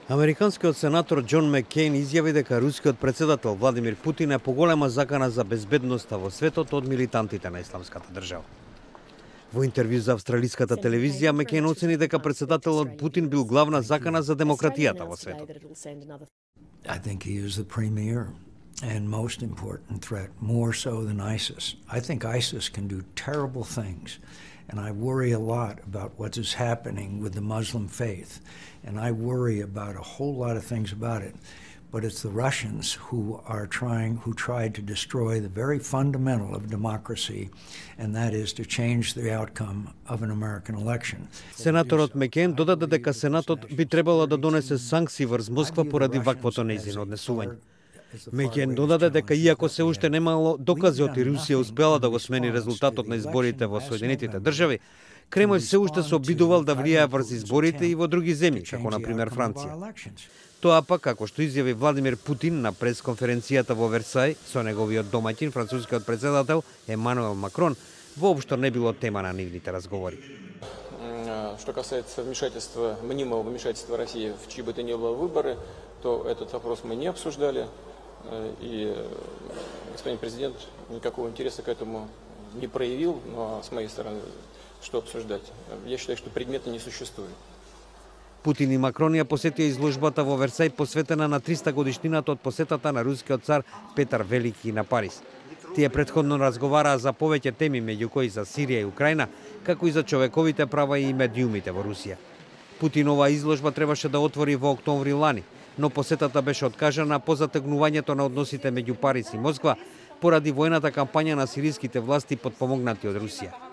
Американскиот сенатор Џон Маккейн изјави дека рускиот председател Владимир Путин е поголема закана за безбедноста во светот од милитантите на Исламската држава. Во интервју за австралиската телевизија, Маккейн оцени дека председателот Путин бил главна закана за демократијата во светот. I think he is the premier and most important threat, more so than ISIS. I think ISIS can do terrible things, and I worry a lot about what is happening with the Muslim faith, and I worry about a whole lot of things about it. But it's the Russians who tried to destroy the very fundamental of democracy, and that is to change the outcome of an American election. Сенаторот Маккейн додаде дека Сенатот би требало да донесе санкции врз Москва поради ваквото нејзино однесување. Маккейн додаде дека иако се уште немало докази од Русија успела да го смени резултатот на изборите во Соединетите држави, Кремљ се уште се обидувал да влијае врз изборите и во други земји, како на пример Франција. Тоа пак, како што изјави Владимир Путин на пресконференцијата во Версај со неговиот домаќин, францускиот председател Емануел Макрон, воопшто не било тема на нивните разговори. Что касается мнимого вмешательства России в чьи бы то ни было выборы, то этот вопрос мы не обсуждали, и господин президент никакого интереса к этому не проявил, но с моей стороны, что обсуждать? Я считаю, что предмета не существует. Путин и Макрон ја посетија изложбата во Версај посветена на 300 годишнината од посетата на рускиот цар Петар Велики на Париз. Тие претходно разговараа за повеќе теми, меѓу кои за Сирија и Украина, како и за човековите права и медиумите во Русија. Путин оваа изложба требаше да отвори во октомври лани, но посетата беше откажана по затегнувањето на односите меѓу Париз и Москва поради војната кампања на сириските власти подпомогнати од Русија.